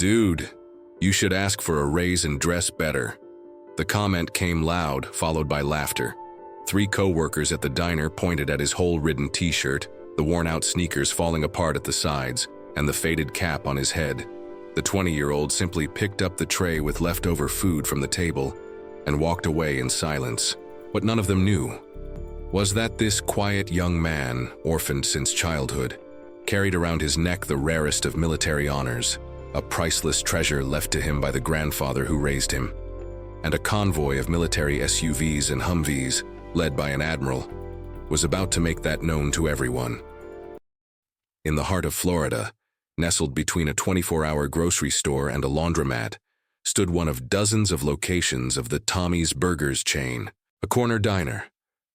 Dude, you should ask for a raise and dress better. The comment came loud, followed by laughter. 3 co-workers at the diner pointed at his hole-ridden t-shirt, the worn-out sneakers falling apart at the sides, and the faded cap on his head. The 20-year-old simply picked up the tray with leftover food from the table and walked away in silence. What none of them knew was that this quiet young man, orphaned since childhood, carried around his neck the rarest of military honors, a priceless treasure left to him by the grandfather who raised him. And a convoy of military SUVs and Humvees, led by an Admiral, was about to make that known to everyone. In the heart of Florida, nestled between a 24-hour grocery store and a laundromat, stood one of dozens of locations of the Tommy's Burgers chain, a corner diner,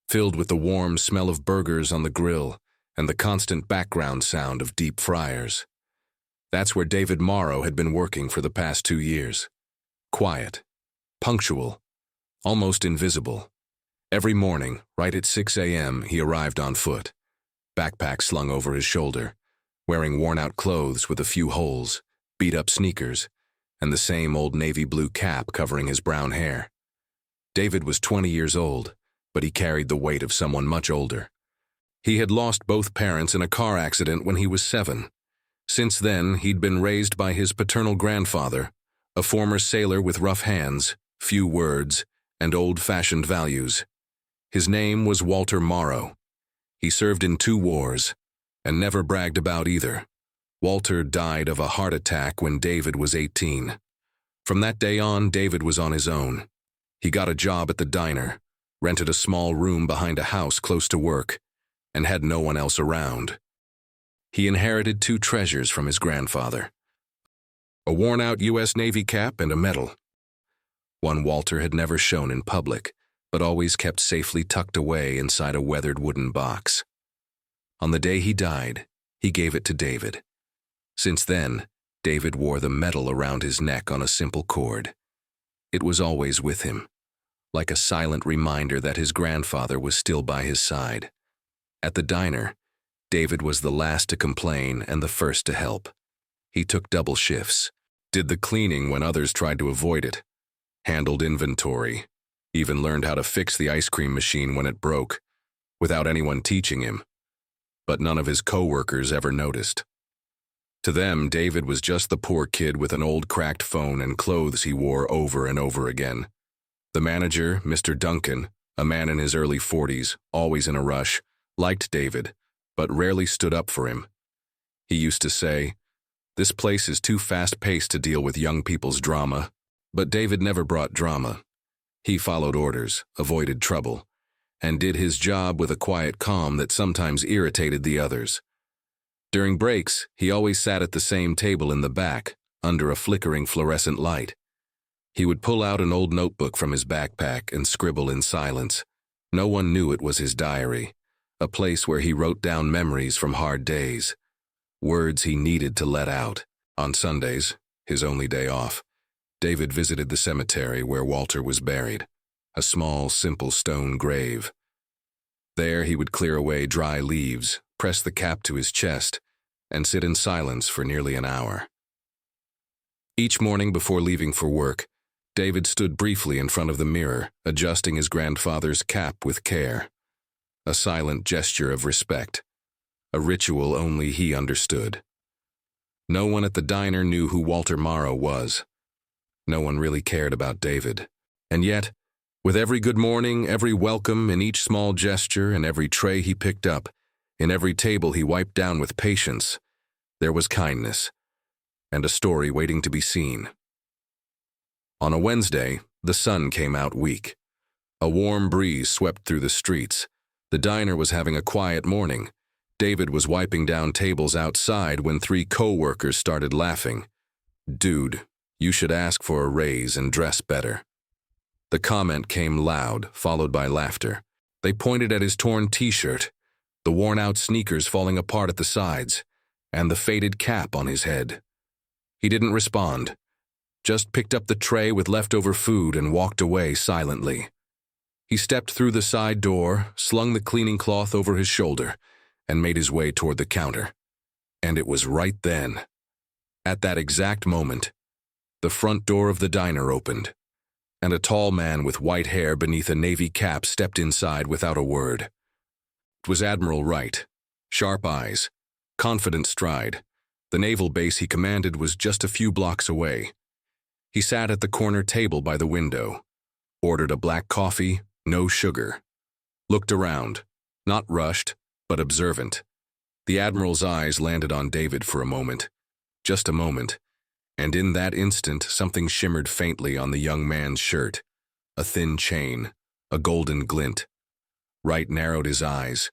filled with the warm smell of burgers on the grill and the constant background sound of deep fryers. That's where David Morrow had been working for the past 2 years. Quiet, punctual, almost invisible. Every morning, right at 6 a.m., he arrived on foot, backpack slung over his shoulder, wearing worn-out clothes with a few holes, beat-up sneakers, and the same old navy blue cap covering his brown hair. David was 20 years old, but he carried the weight of someone much older. He had lost both parents in a car accident when he was 7. Since then, he'd been raised by his paternal grandfather, a former sailor with rough hands, few words, and old-fashioned values. His name was Walter Morrow. He served in 2 wars, and never bragged about either. Walter died of a heart attack when David was 18. From that day on, David was on his own. He got a job at the diner, rented a small room behind a house close to work, and had no one else around. He inherited 2 treasures from his grandfather: a worn-out U.S. Navy cap and a medal. One Walter had never shown in public, but always kept safely tucked away inside a weathered wooden box. On the day he died, he gave it to David. Since then, David wore the medal around his neck on a simple cord. It was always with him, like a silent reminder that his grandfather was still by his side. At the diner, David was the last to complain and the first to help. He took double shifts, did the cleaning when others tried to avoid it, handled inventory, even learned how to fix the ice cream machine when it broke, without anyone teaching him. But none of his co-workers ever noticed. To them, David was just the poor kid with an old cracked phone and clothes he wore over and over again. The manager, Mr. Duncan, a man in his early 40s, always in a rush, liked David, but rarely stood up for him. He used to say, "This place is too fast-paced to deal with young people's drama." But David never brought drama. He followed orders, avoided trouble, and did his job with a quiet calm that sometimes irritated the others. During breaks, he always sat at the same table in the back, under a flickering fluorescent light. He would pull out an old notebook from his backpack and scribble in silence. No one knew it was his diary, a place where he wrote down memories from hard days, words he needed to let out. On Sundays, his only day off, David visited the cemetery where Walter was buried, a small, simple stone grave. There he would clear away dry leaves, press the cap to his chest, and sit in silence for nearly an hour. Each morning before leaving for work, David stood briefly in front of the mirror, adjusting his grandfather's cap with care. A silent gesture of respect, a ritual only he understood. No one at the diner knew who Walter Morrow was. No one really cared about David. And yet, with every good morning, every welcome, in each small gesture, and every tray he picked up, in every table he wiped down with patience, there was kindness, and a story waiting to be seen. On a Wednesday, the sun came out weak. A warm breeze swept through the streets. The diner was having a quiet morning. David was wiping down tables outside when 3 co-workers started laughing. "Dude, you should ask for a raise and dress better." The comment came loud, followed by laughter. They pointed at his torn t-shirt, the worn-out sneakers falling apart at the sides, and the faded cap on his head. He didn't respond, just picked up the tray with leftover food and walked away silently. He stepped through the side door, slung the cleaning cloth over his shoulder, and made his way toward the counter. And it was right then, at that exact moment, The front door of the diner opened, and a tall man with white hair beneath a navy cap stepped inside without a word. It was Admiral Wright. Sharp eyes, confident stride. The naval base he commanded was just a few blocks away. He sat at the corner table by the window, ordered a black coffee, no sugar. Looked around, not rushed, but observant. The Admiral's eyes landed on David for a moment, just a moment, and in that instant something shimmered faintly on the young man's shirt. A thin chain, a golden glint. Wright narrowed his eyes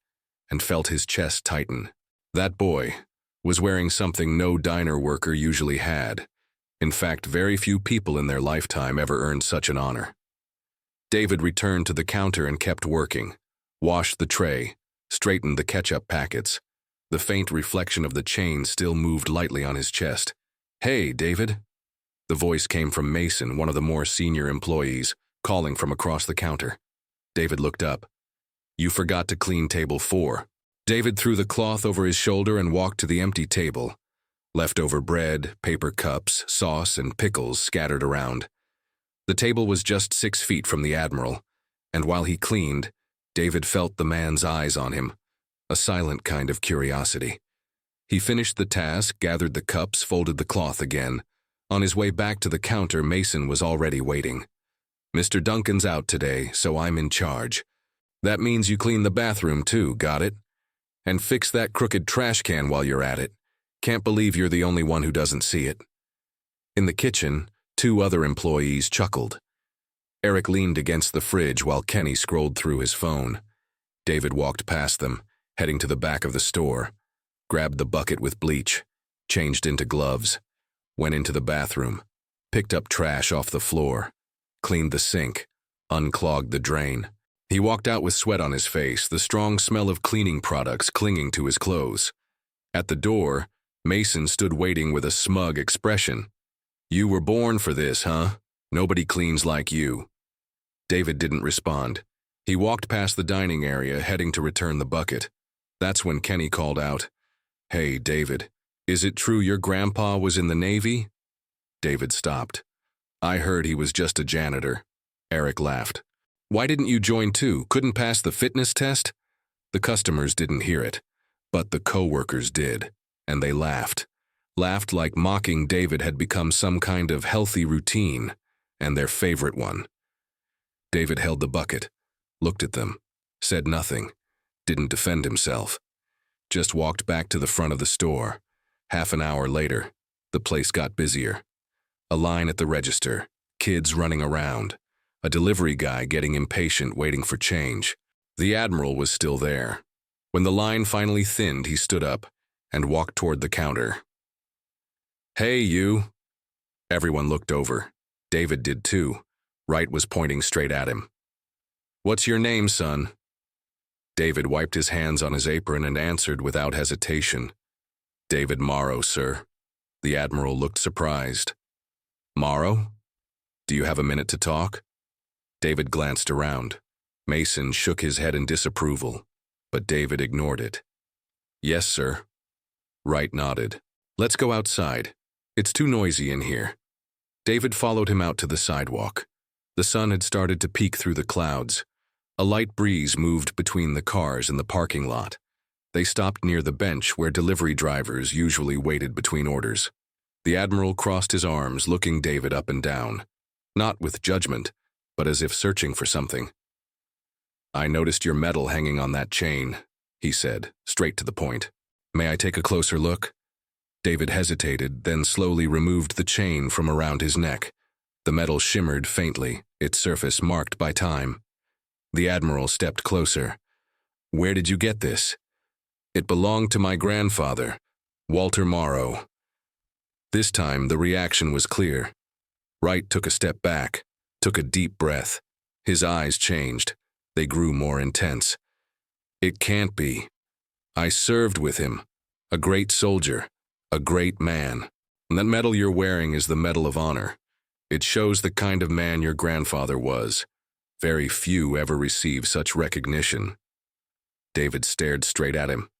and felt his chest tighten. That boy was wearing something no diner worker usually had. In fact, very few people in their lifetime ever earned such an honor. David returned to the counter and kept working, washed the tray, straightened the ketchup packets. The faint reflection of the chain still moved lightly on his chest. "Hey, David." The voice came from Mason, one of the more senior employees, calling from across the counter. David looked up. "You forgot to clean table 4. David threw the cloth over his shoulder and walked to the empty table. Leftover bread, paper cups, sauce, and pickles scattered around. The table was just 6 feet from the Admiral, and while he cleaned, David felt the man's eyes on him, a silent kind of curiosity. He finished the task, gathered the cups, folded the cloth again. On his way back to the counter, Mason was already waiting. "Mr. Duncan's out today, so I'm in charge. That means you clean the bathroom too, got it? And fix that crooked trash can while you're at it. Can't believe you're the only one who doesn't see it." In the kitchen, 2 other employees chuckled. Eric leaned against the fridge while Kenny scrolled through his phone. David walked past them, heading to the back of the store, grabbed the bucket with bleach, changed into gloves, went into the bathroom, picked up trash off the floor, cleaned the sink, unclogged the drain. He walked out with sweat on his face, the strong smell of cleaning products clinging to his clothes. At the door, Mason stood waiting with a smug expression. "You were born for this, huh? Nobody cleans like you." David didn't respond. He walked past the dining area, heading to return the bucket. That's when Kenny called out, "Hey, David, is it true your grandpa was in the Navy?" David stopped. "I heard he was just a janitor." Eric laughed. "Why didn't you join too? Couldn't pass the fitness test?" The customers didn't hear it, but the co-workers did, and they laughed. Laughed like mocking David had become some kind of healthy routine, and their favorite one. David held the bucket, looked at them, said nothing, didn't defend himself. Just walked back to the front of the store. Half an hour later, the place got busier. A line at the register, kids running around, a delivery guy getting impatient waiting for change. The Admiral was still there. When the line finally thinned, he stood up and walked toward the counter. "Hey, you." Everyone looked over. David did too. Wright was pointing straight at him. "What's your name, son?" David wiped his hands on his apron and answered without hesitation. "David Morrow, sir." The Admiral looked surprised. "Morrow? Do you have a minute to talk?" David glanced around. Mason shook his head in disapproval, but David ignored it. "Yes, sir." Wright nodded. "Let's go outside. It's too noisy in here." David followed him out to the sidewalk. The sun had started to peek through the clouds. A light breeze moved between the cars in the parking lot. They stopped near the bench where delivery drivers usually waited between orders. The Admiral crossed his arms, looking David up and down, not with judgment, but as if searching for something. "I noticed your medal hanging on that chain," he said, straight to the point. "May I take a closer look?" David hesitated, then slowly removed the chain from around his neck. The metal shimmered faintly, its surface marked by time. The Admiral stepped closer. "Where did you get this?" "It belonged to my grandfather, Walter Morrow." This time, the reaction was clear. Wright took a step back, took a deep breath. His eyes changed. They grew more intense. "It can't be. I served with him. A great soldier. A great man. And that medal you're wearing is the Medal of Honor. It shows the kind of man your grandfather was. Very few ever receive such recognition." David stared straight at him.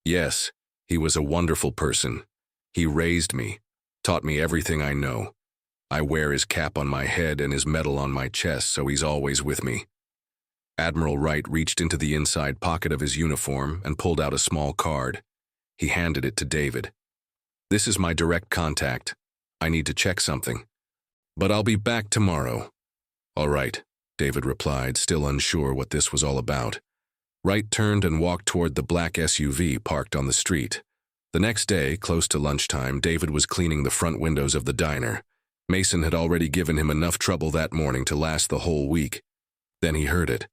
"Yes, he was a wonderful person. He raised me, taught me everything I know. I wear his cap on my head and his medal on my chest, so he's always with me." Admiral Wright reached into the inside pocket of his uniform and pulled out a small card. He handed it to David. "This is my direct contact. I need to check something. But I'll be back tomorrow." "All right," David replied, still unsure what this was all about. Wright turned and walked toward the black SUV parked on the street. The next day, close to lunchtime, David was cleaning the front windows of the diner. Mason had already given him enough trouble that morning to last the whole week. Then he heard it.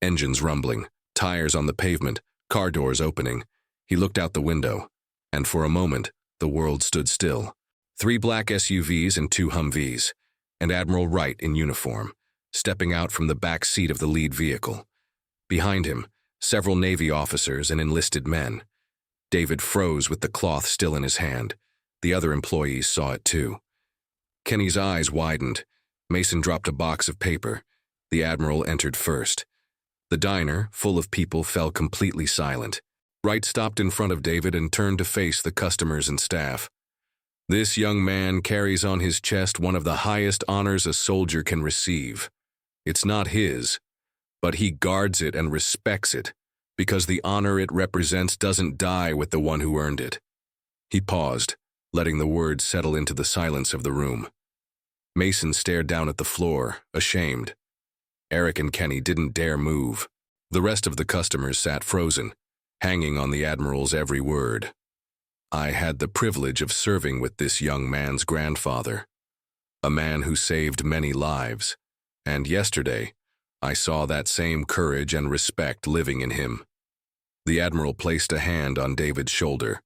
Engines rumbling, tires on the pavement, car doors opening. He looked out the window, and for a moment, the world stood still. 3 black SUVs and 2 Humvees, and Admiral Wright in uniform, stepping out from the back seat of the lead vehicle. Behind him, several Navy officers and enlisted men. David froze with the cloth still in his hand. The other employees saw it too. Kenny's eyes widened. Mason dropped a box of paper. The Admiral entered first. The diner, full of people, fell completely silent. Wright stopped in front of David and turned to face the customers and staff. "This young man carries on his chest one of the highest honors a soldier can receive. It's not his, but he guards it and respects it, because the honor it represents doesn't die with the one who earned it." He paused, letting the words settle into the silence of the room. Mason stared down at the floor, ashamed. Eric and Kenny didn't dare move. The rest of the customers sat frozen, hanging on the Admiral's every word. "I had the privilege of serving with this young man's grandfather, a man who saved many lives, and yesterday, I saw that same courage and respect living in him." The Admiral placed a hand on David's shoulder.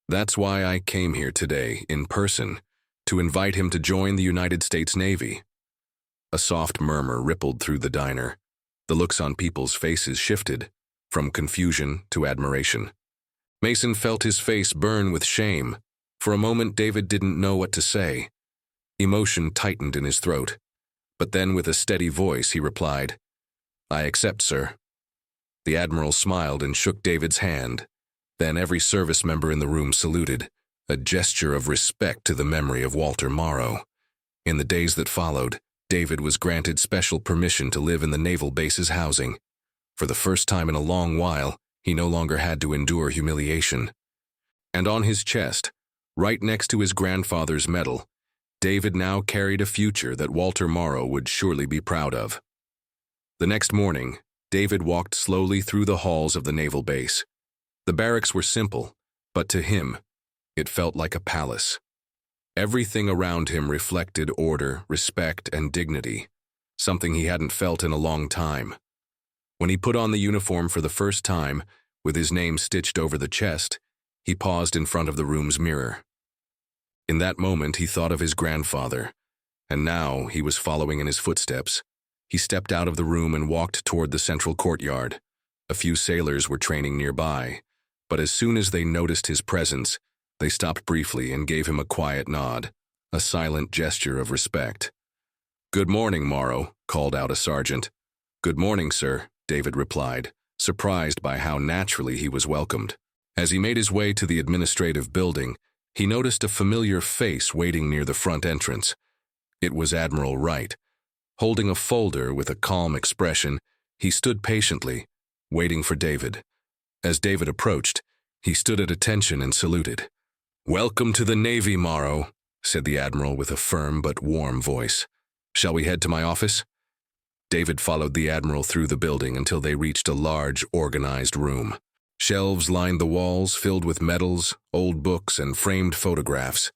"That's why I came here today, in person, to invite him to join the United States Navy." A soft murmur rippled through the diner. The looks on people's faces shifted, from confusion to admiration. Mason felt his face burn with shame. For a moment, David didn't know what to say. Emotion tightened in his throat. But then, with a steady voice, he replied, "I accept, sir." The Admiral smiled and shook David's hand. Then every service member in the room saluted, a gesture of respect to the memory of Walter Morrow. In the days that followed, David was granted special permission to live in the naval base's housing. For the first time in a long while, he no longer had to endure humiliation. And on his chest, right next to his grandfather's medal, David now carried a future that Walter Morrow would surely be proud of. The next morning, David walked slowly through the halls of the naval base. The barracks were simple, but to him, it felt like a palace. Everything around him reflected order, respect, and dignity, something he hadn't felt in a long time. When he put on the uniform for the first time, with his name stitched over the chest, he paused in front of the room's mirror. In that moment, he thought of his grandfather, and now he was following in his footsteps. He stepped out of the room and walked toward the central courtyard. A few sailors were training nearby, but as soon as they noticed his presence, they stopped briefly and gave him a quiet nod, a silent gesture of respect. "Good morning, Morrow," called out a sergeant. "Good morning, sir," David replied, surprised by how naturally he was welcomed. As he made his way to the administrative building, he noticed a familiar face waiting near the front entrance. It was Admiral Wright. Holding a folder with a calm expression, he stood patiently, waiting for David. As David approached, he stood at attention and saluted. "Welcome to the Navy, Morrow," said the Admiral with a firm but warm voice. "Shall we head to my office?" David followed the Admiral through the building until they reached a large, organized room. Shelves lined the walls, filled with medals, old books, and framed photographs.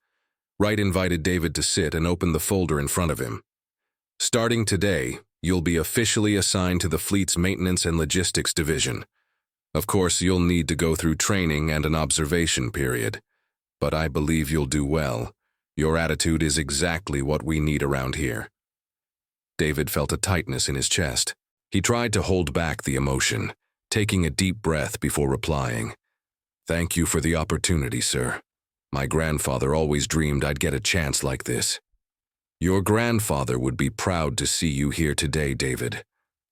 Wright invited David to sit and opened the folder in front of him. "Starting today, you'll be officially assigned to the fleet's Maintenance and Logistics Division. Of course, you'll need to go through training and an observation period. But I believe you'll do well. Your attitude is exactly what we need around here." David felt a tightness in his chest. He tried to hold back the emotion, taking a deep breath before replying. "Thank you for the opportunity, sir. My grandfather always dreamed I'd get a chance like this." "Your grandfather would be proud to see you here today, David.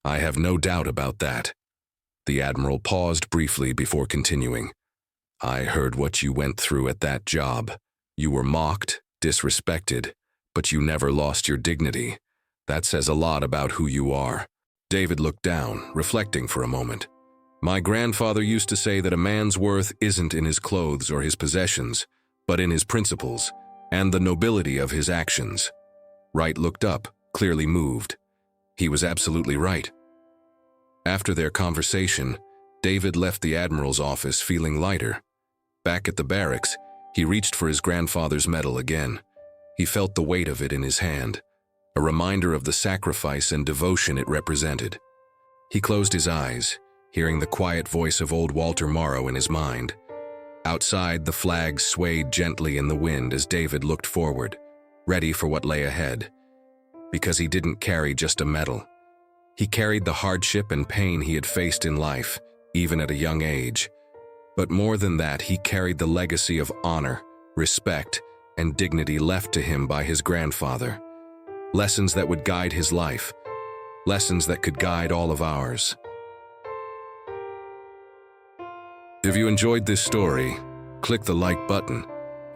I have no doubt about that." The Admiral paused briefly before continuing. "I heard what you went through at that job. You were mocked, disrespected, but you never lost your dignity. That says a lot about who you are." David looked down, reflecting for a moment. "My grandfather used to say that a man's worth isn't in his clothes or his possessions, but in his principles and the nobility of his actions." Wright looked up, clearly moved. He was absolutely right. After their conversation, David left the Admiral's office feeling lighter. Back at the barracks, he reached for his grandfather's medal again. He felt the weight of it in his hand, a reminder of the sacrifice and devotion it represented. He closed his eyes, hearing the quiet voice of old Walter Morrow in his mind. Outside, the flag swayed gently in the wind as David looked forward, ready for what lay ahead. Because he didn't carry just a medal. He carried the hardship and pain he had faced in life, even at a young age. But more than that, he carried the legacy of honor, respect, and dignity left to him by his grandfather. Lessons that would guide his life. Lessons that could guide all of ours. If you enjoyed this story, click the like button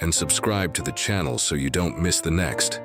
and subscribe to the channel so you don't miss the next.